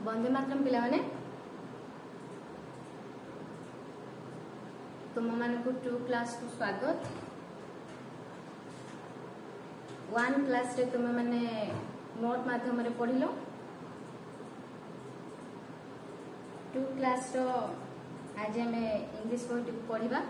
वंदे मातरम पिला माने तुम मानक टू क्लास को स्वागत। वन क्लास रे तुम माने नोट माध्यम रे पढ़िलो। टू क्लास रो आज हमें इंग्लिश बही को पढ़िबा।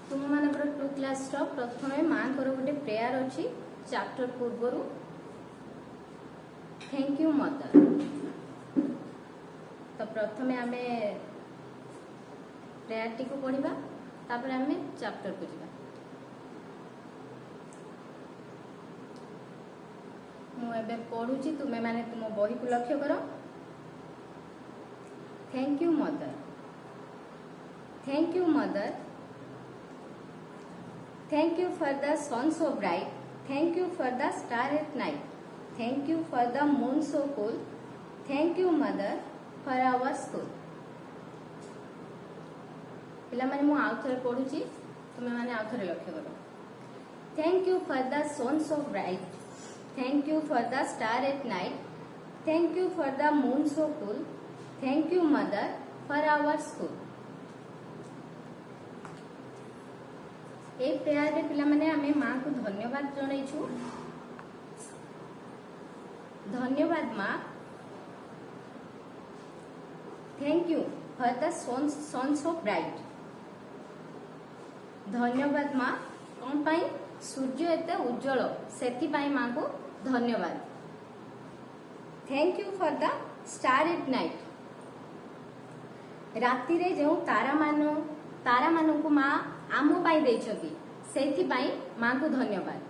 तुम मानकर टू क्लास रो प्रथमे मां कर गोटे प्रेयर अछि चैप्टर पूर्वरु थैंक यू मदर। तो प्रथमे आमे प्रेयर टी को पढ़िबा तापर आमे चैप्टर को जिबा। मु एबे पढुची तुमे माने तुम बही को लक्ष्य करो। Thank you mother, thank you mother, thank you for the sun so bright, thank you for the star at night, thank you for the moon so cool, thank you mother for our school। पिला माने मु आउथरे पढुची तुमे माने आउथरे लक्ष्य करो। Thank you for the sun so bright, thank you for the star at night, thank you for the moon so cool, thank you mother for our school। A prayer रे पिला माने आमे मां को धन्यवाद जणाइछु। धन्यवाद मां, thank you for the sun so bright. धन्यवाद मां कोन पाई सूर्य एते उज्जवल सेति पाई मां को धन्यवाद। Thank you for the star at night. राति रे जो तारा मानो को मां आमो पाई देछती सेति पाई मां को धन्यवाद।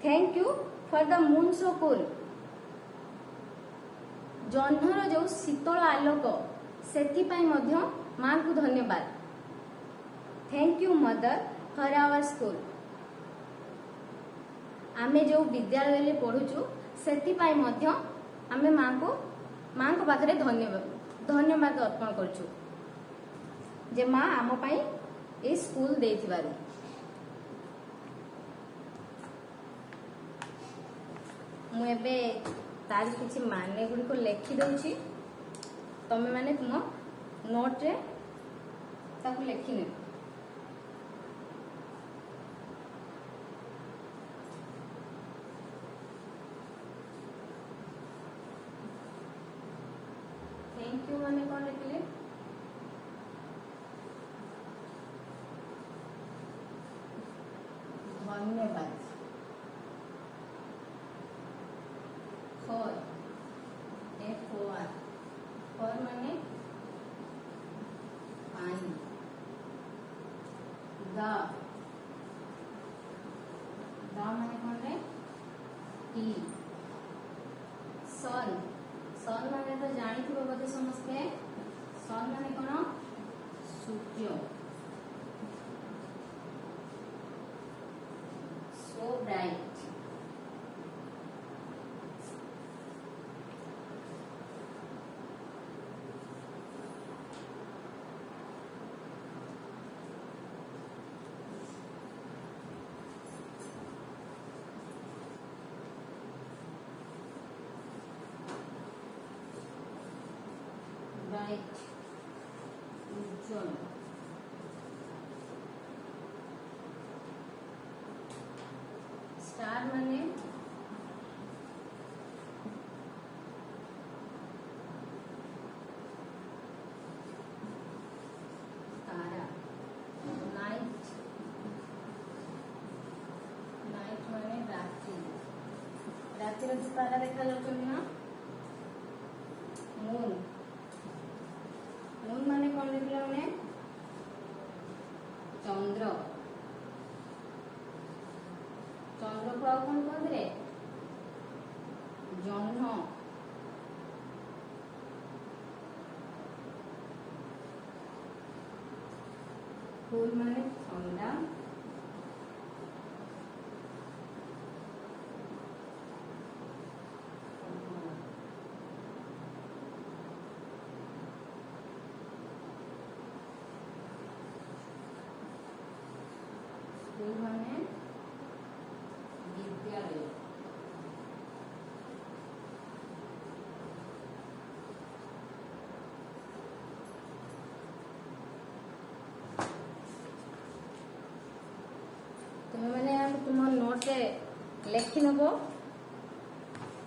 Thank you for the moon so cool. जह्नर जो शीतल आलोक सेति पाई मध्य मां को धन्यवाद। Thank you mother for our school. आमे जो विद्यालय ले पढुचु सेति पाई मध्य आमे मां को पाखरे धन्यवाद अर्पण करछु जे मां आम पाई ए स्कूल देथिबारु। मु एबे तार किछि माने गुडी को लेखि दउछि तमे माने तुम नोट रे ताकु लेखि ने। थैंक यू माने कोन लिखले? धन्यवाद। फॉर माने पानी। द माने कौन रे? टी। सन माने तो जानी थी बोधे समस्ते। सन माने कौन? सूर्य। So bright। bright उज्जवल। स्टार माने तारा। नाइट माने रात्रि। रात्रि रे तारा देखा जाउछन ना। मून माने कोन लिखला माने? चंद्र। चंद्र को आउ कौन कहते रे? जह्न। फूल माने ठंडा। फूल माने लेखि नबो।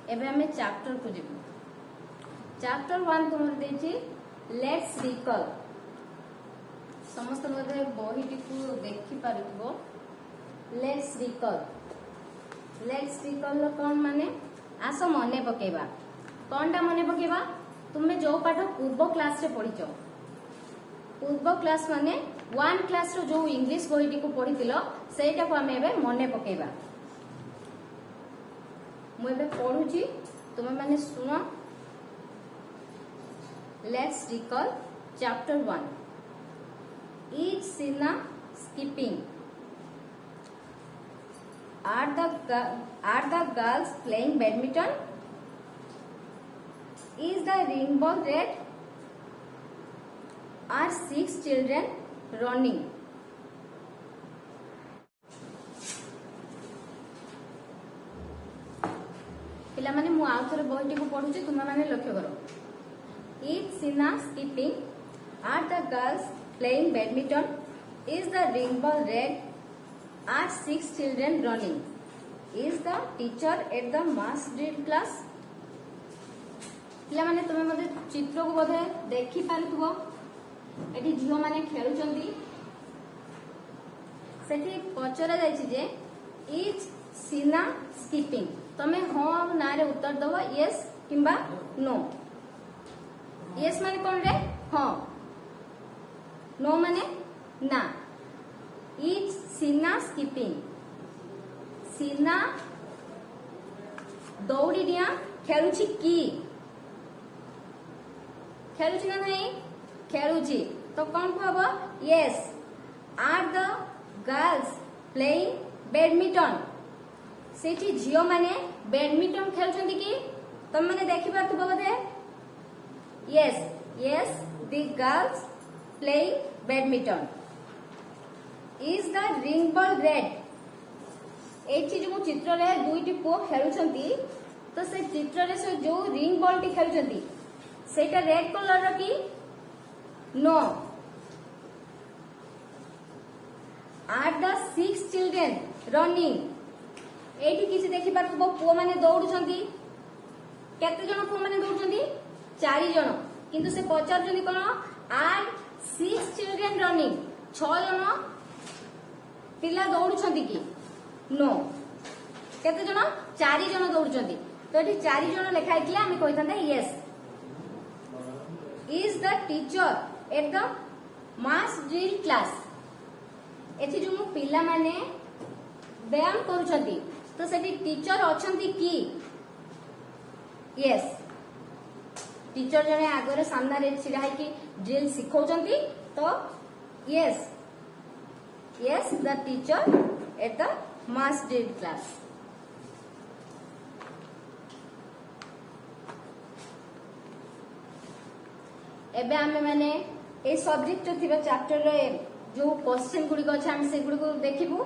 एबे हमें चैप्टर को जीवु। चैप्टर 1 तुमर देछि लेट्स रिकॉल। समस्त बोधे बहीटी को देखि पारुथबो। Let's recall. लेट्स रिकॉल कौन माने आस मने पकेबा। कौनटा मने पकेबा तुमे जो पाठ पूर्व क्लास रे पढ़िचो। पूर्व क्लास माने 1 क्लास रो जो इंग्लिश बहीटी को पढ़ितिलो सेटा को हमें एबे मने पकेबा। मु एबे पढुची तुमे माने सुनो। Let's recall chapter 1। Each Sina skipping. Are the girls playing badminton? Is the ring ball red? Are 6 children running? पिला माने मु आउ थरे बहीटी को पढुची तुमे माने लक्ष्य करो। Each Sina skipping. Are the girls playing badminton? Is the ring ball red? Are 6 children running? Is the teacher at the mass drill class? पिला माने तुमे मते चित्र को बोधे देखि पारुथबो। एठी झियो माने खेलुचंदी। सेठी पचरा जायछि जे इज सीना स्किपिंग। तमे हां ना रे उत्तर दबो यस किंबा नो। यस माने कोन रे हां। नो माने ना। इज सीना स्किपिंग। सीना दौड़ी डिया खेलुछि की। खेलुछि ना नहीं खेलुछि तो कौन को हबो yes. Are the girls playing badminton. सेठी झियो माने बैडमिंटन खेलुछंती की तुम माने देखि पारथबो बोधे yes. Yes the girls playing badminton. Is the ring ball red. एठी जो चित्र रे दुईटी पुओ खेलुछंती तो से चित्र रे से जो रिंग बॉल टी खेलुछंती सेटा रेड कलर रो की नो। Are the 6 children running. एठी किसी देखि पारथबो पुओ माने दौडुछंती। केते जण पुओ माने दौडुछंती 4 जण। किंतु से पचारछंती कोन आर 6 चिल्ड्रेन रनिंग। 6 जण पिला दौडुछंती की नो। केते जण 4 जण दौडुछंती तो एठी 4 जण लेखा आइतले आमे कहिथांते yes. Is the teacher at the mass drill class? एथि जो पिला माने व्यायाम करूछंती तो सेठी टीचर अछंती की यस। टीचर जने आगरे सामना रे छिडा है कि ड्रिल सिखौछंती तो yes. Yes the teacher at the mass drill class. एबे आमे माने ए सब्जेक्ट थिबा चैप्टर रे जो क्वेश्चन गुडी को छै हम से गुडी को देखिबु।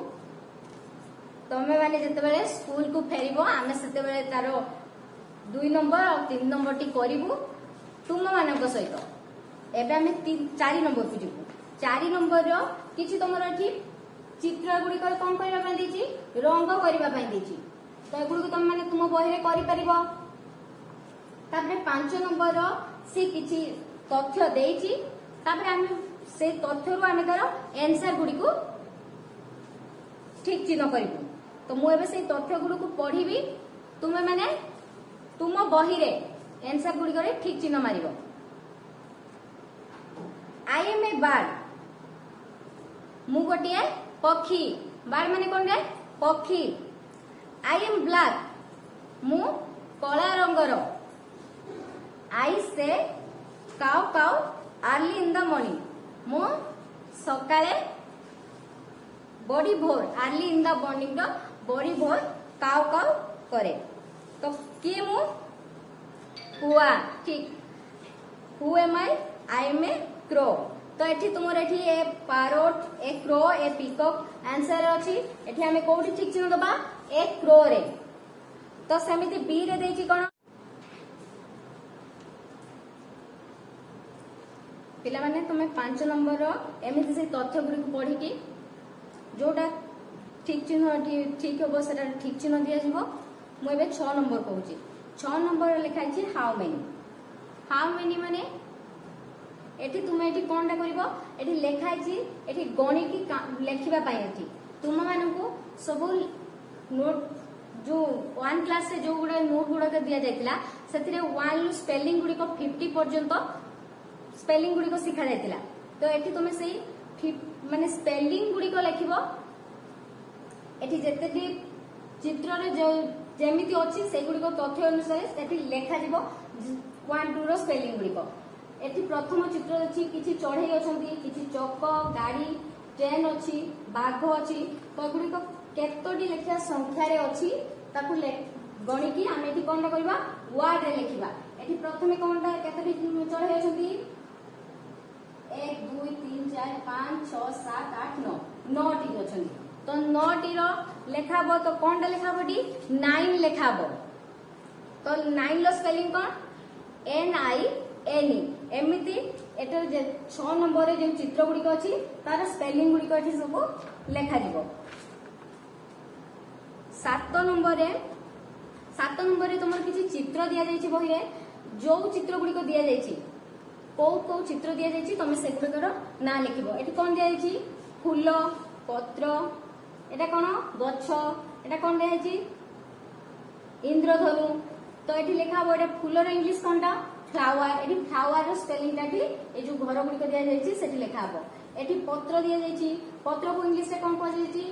तमे माने जते बेले स्कूल को फेरिबो आमे सेते बेले तारो 2 नंबर और 3 नंबर टी करिबु तुम मानक सहित। एबे आमे 4 नंबर को जिबु। 4 नंबर रो किछि तमरा एठी चित्र गुडी को कोन करबा पय देछि रंग करबा पय देछि तो गुडी को तमे माने तुम बही रे करि परिबो। तापरे 5 नंबर रो से किछि तथ्य देछि तापरे आमे से तथ्य रु आमे तार आंसर गुडी को ठीक चिन्ह करिबु। तो मु एबे से तथ्य गुडी को पढिबी तुमे माने तुम बही रे आंसर गुडी करे ठीक चिन्ह मारिबो। आई एम ए बर्ड। मु गोटिए पक्षी। बर्ड माने कोन रे पक्षी। I am black. मु कला रंगर। आई से cow cow early in the morning. मु सकाळे बड़ी भोर अर्ली इन द मॉर्निंग रो बड़ी भोर काउ काउ करे। तो के मु कुआ ठीक। Who am I am a crow. तो एठी तुमर एठी a parrot a crow a peacock answer अछि। एठी हमें कोठी ठीक चिन्ह दबा ए क्रो रे। तो समिति बी रे देछि कोन पिला माने तुमे 5 नंबर रो एमिति से तथ्य गुडी को पढी की जोटा ठीक चिन्ह ठीक हम से ठीक चिन्ह दि जाव मुझे 6 नंबर कहूँ 6 नंबर लिखाई हाउ मेनी माने एठी तुम एठी कोनटा करिवो एठी लेखाई एठी गणिकी लेखिबा पई एठी तुम मानकू सब नोट जो 1 क्लास से जो गुडा नोट गुडा दिया जायतिला सेतिरे 1 स्पेलिंग गुडी को 50 पर्यंत स्पेलिंग गुडी को सिखा जायतिला तो एठी तुम सेही माने स्पेलिंग गुडी को लेखिबो एठी जेतेटी चित्र रे जो जेमिति अछि से गुडी को तथ्य अनुसार सेठी लेखा जिवो 1 2 रो स्पेलिंग गुडी को एठी प्रथम चित्र अछि किछि चढ़ई अछंती किछि चक गाड़ी ट्रेन अछि बाघ अछि तो गुडी को केतोटी लेखिया संख्या रे अछि ताकू गणिकी आमे एठी कोनटा करबा वर्ड रे लेखिबा एठी प्रथमे कोनटा केतोटी चढ़ई अछंती 1 2 3 4 5 6 7 8 9 9 टी अछंती तो 9 टी रो लेखाबो तो कोनटा लेखाबो टी 9 लेखाबो तो 9 लो स्पेलिंग कोन एन आई एनी एमिति एटर 6 नंबर रे जे चित्र गुडी को अछि तार स्पेलिंग गुडी को एठी सब लेखा दिबो 7 नंबर रे तुमर किछि चित्र दिया जायछि बही रे जो चित्र गुडी को दिया जायछि को चित्र दिया जायछि तमे से गुडकर ना लिखिबो एठी कोन दिया जायछि फूल पत्र एटा कोन गछ एटा कोन दिया जायछि इंद्रधनु तो एठी लिखाबो एटा फूलर इंग्लिश कोनटा फ्लावर एठी फ्लावर रो स्पेलिंग टाटी ए जो घर गुडी को दिया जायछि सेठी लिखा हबो एठी पत्र दिया जायछि पत्र को इंग्लिश रे कोन कहै जायछि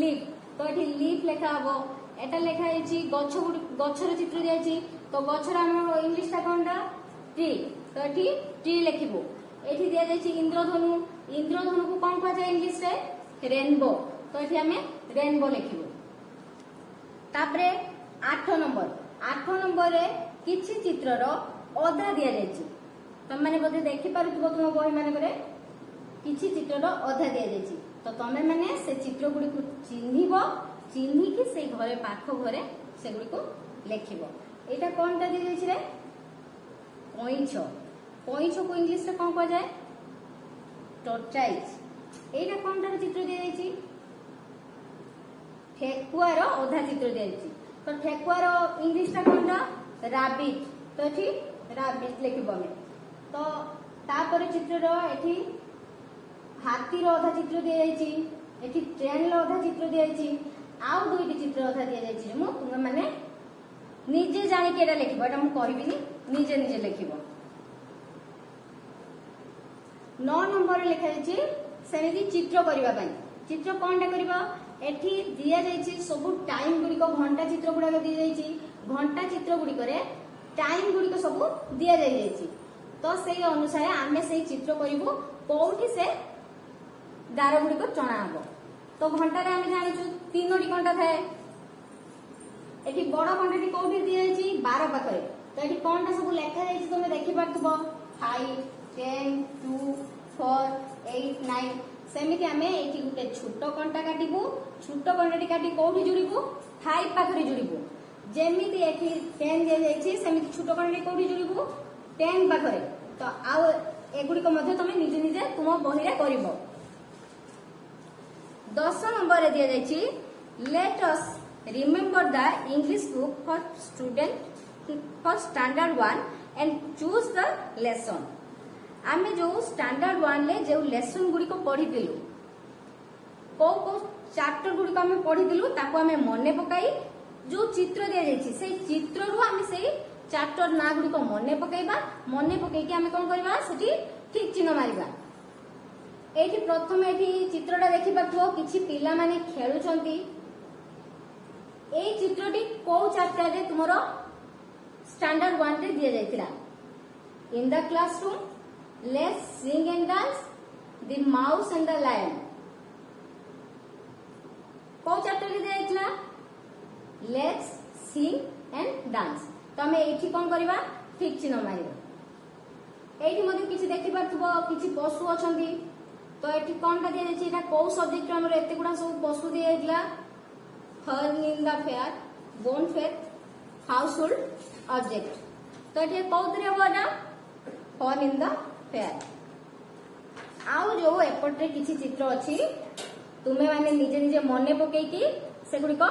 लीफ तो एठी लीफ लिखा हबो एटा लिखा जायछि गछर चित्र दिया जायछि तो गछर हमर इंग्लिश टा कोनटा ट्री तो एठी ट्री लिखिबो एठी दिया जायछि इंद्रधनु को कोन कहै जाय इंग्लिश रे रेनबो तो एठी हमें रेनबो लिखिबो तापरे 8 नंबर रे किछि चित्र रो अधा दिया जायछि तमे माने बोधे देखि पारुथबो तुम बही माने करे किछि चित्र रो अधा दिया जायछि तो तमे माने से चित्र गुडी को चिन्ही कि से घरे पाख घरे से गुडी को लेखिबो एटा कोनटा दिया जायछि रे कोइछ को इंग्लिश रे कोन कहै जाय टॉर्टाइज एटा कोनटा चित्र दिया जायछि ठेकुआ रो अधा चित्र दिया जायछि तो ठेकुआ रो इंग्लिश टा कोनटा रैबिट तो एठी रैबिट लिखिबो हम तो तापर चित्र रो एठी हाथी रो अधा चित्र दिया जायछि एठी ट्रेन रो अधा चित्र दिया जायछि आउ दुईटी चित्र अधा दिया जायछि मु तुम माने निजे जानि के एटा लिखिबो एटा मु कहबिनी निजे लिखिबो 9 नंबर लिखा जायछि सेमिति चित्र करिबा पई चित्र कोनटा करिबो एठी दिया जायछि सब टाइम गुडी को घंटा चित्र गुडा दिया जायछि घंटा चित्र गुडी करे टाइम गुडी को सब दिया जायछि तो सेही अनुसार आमे सेही चित्र करिवो कोठी से गार गुडी को चणा हबो तो घंटा रे आमे जानिछु 3टी घंटा थाए एठी बड़ घंटाटी कोठी दिया जायछि 12 पाखरे तो एठी कोनटा सब लेखा जायछि तमे देखि पारथबो 5 10 2 4 8 9 सेमिति आमे एठी गुटे छोटो घंटा काटिबो छोटो घंटाटी काटी कोठी जुड़िबो 5 पाखरे जुड़िबो जेमिति एठी 10 दिया जायछि सेमिति छोटो घंटाटी कोठी जुड़िबो 10 पाखरे तो आउ एगुडी को मध्ये तमे निजे तुम बही रे करिवो 10 नंबर रे दिया जायछि let us remember the English book for student for standard 1 and choose the lesson आमे जो स्टैंडर्ड 1 ले जो लेसन गुडी को पढी दिलु को चैप्टर गुडी को आमे पढी दिलु ताको आमे मने पकाई जो चित्र दिया जायछि से चित्र रु आमे से चैप्टर ना गुडी को मने पकाइबा मने पकाई के आमे कोन करबा सेठी ठीक चिन्ह मारिबा एठी प्रथम एठी चित्रटा देखि पाथो किछि पिला माने खेलुचंती ए चित्रटी को चैप्टर रे तुमरो स्टैंडर्ड 1 रे दिया जायतिला in the classroom let's sing and dance the mouse and the lion को चैप्टर रे दिया जायतिला लेट्स सिंग एंड डांस तमे एठी कोन करबा ठीक चिन्ह मारिबा एठी मध्ये किछि देखि पाथबो किछि पशु अछंती तो एठी कोनटा दिया जायछि एटा को सब्जेक्ट हमर एते गुडा सब पशु दिया जायतिला फन इन द फेयर बोन फेथ हाउसहोल्ड ऑब्जेक्ट तो एठी कोउतरे हबोडा फन इन द फेयर आउ जो एपटे किछि चित्र अछि तुम्हें माने निजे निजे मने पकईकी से गुड़िक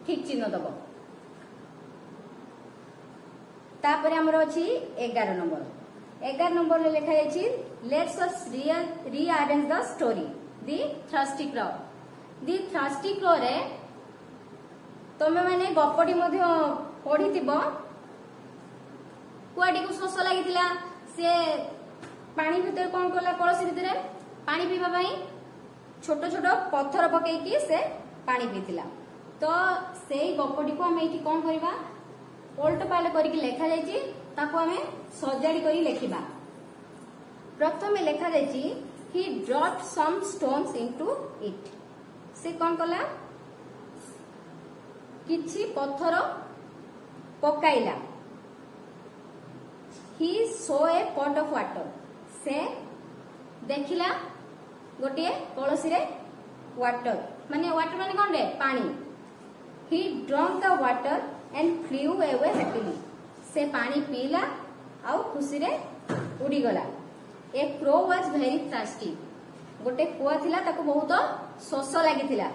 ठीक चिन्ह दब। तापर आमर अच्छी 11 नंबर 11 नंबर लिखा जाइए let's us rearrange the story the thirsty crow. The thirsty crow रे तुम्हें माने गपटी पढ़ी कुआटी को शोष लगी से पानी भितर कौन कला कलसी भितर पानी पीवा छोट छोट पत्थर पकईकी से पानी पीला। तो से गपटी को आम ये कौन करवा ओल्ट पाल करके लिखा जाइए ताको आम सजाड़ी कर लिखा। प्रथम लिखा जाइए he dropped some stones into it. से कौन कला किछि पत्थर पकाइला। He saw a pot of water. से देखिला गोटे कलसी रे वाटर माने कौन रे पानी। He drunk the water and flew away happily. से पानी पीला आउ खुशी रे उड़ी गला। A crow was very thirsty. गोटे कुआ थिला ताको बहुत शोष लागिथिला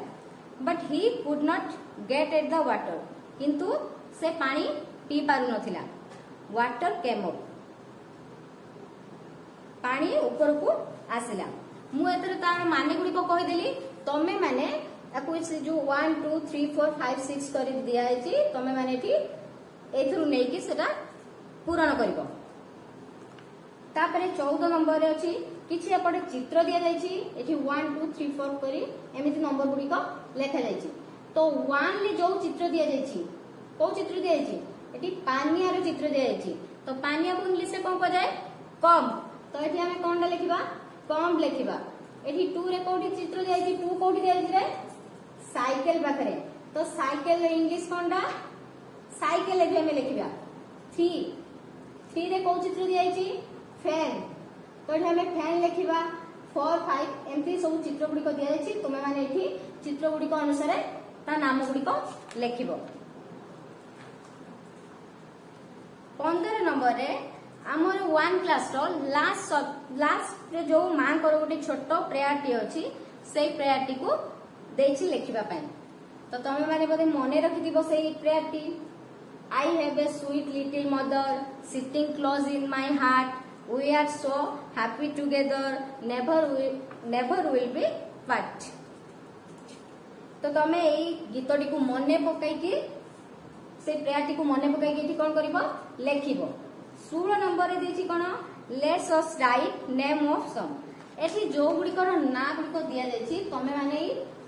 but he could not get at the water. किंतु से पानी पी पारु नथिला। Water came up. पानी ऊपर को आसिला। मु एतर तार माने गुडी को कहिदेली तमे माने ताको जो 1 2 3 4 5 6 कर दिया है तमे माने एठी एथरु नै कि सेटा पूरण करिवो। तापरे 14 नंबर रे अछि किछि एपटे चित्र दिया जायछि एठी 1 2 3 4 करी एमिति नंबर गुडी को लेखा जायछि। तो 1 ले जो चित्र दिया जायछि को चित्र दिया जायछि एठी पानिया रो चित्र दिया जायछि। तो पानिया को इंग्लिश में कोन को जाय कम। तो एठी हमें कोनडा लिखिबा कम लिखिबा। एठी 2 रे कोठी चित्र दिया जायछि 2 कोठी दिया जायछि रे साइकिल पाखरे। तो साइकिल इंग्लिश कोनडा साइकिल एठी हमें लिखिबा। 3 रे को चित्र दिया जायछि फैन। तो एठी हमें फैन लिखिबा। 4 5 एमती सब चित्र गुडी को दिया जायछि। तुमे माने एठी चित्र गुडी को अनुसार ता नाम गुडी को लिखिबो। 15 नंबर रे आमर 1 क्लास रो लास्ट रे जो मां कर गोटे छोट प्रेयर टी अछि सेई प्रेयर टी को देछि लिखिबा पई। तो तमे माने बोधे मने रखि दिबो सेई प्रेयर टी। I have a sweet little mother sitting close in my heart we are so happy together never will be part. तो तमे एई गीतटी को मने पकाई से प्रेयर टी को मने पकाई कौन करिवो लिखिबो। 16 नंबर रे देछि कोन let us write name of some. एठी जो गुडिकर ना गुडिको दिया जायछि तमे माने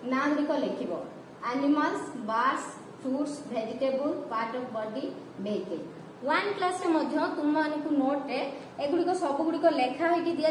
ना गुडिको लिखिबो। Animals birds fruits vegetable part of body vehicle. 1 class रे मध्य तुम माने को नोट रे ए गुडिको सब गुडिको लेखा होई कि दिया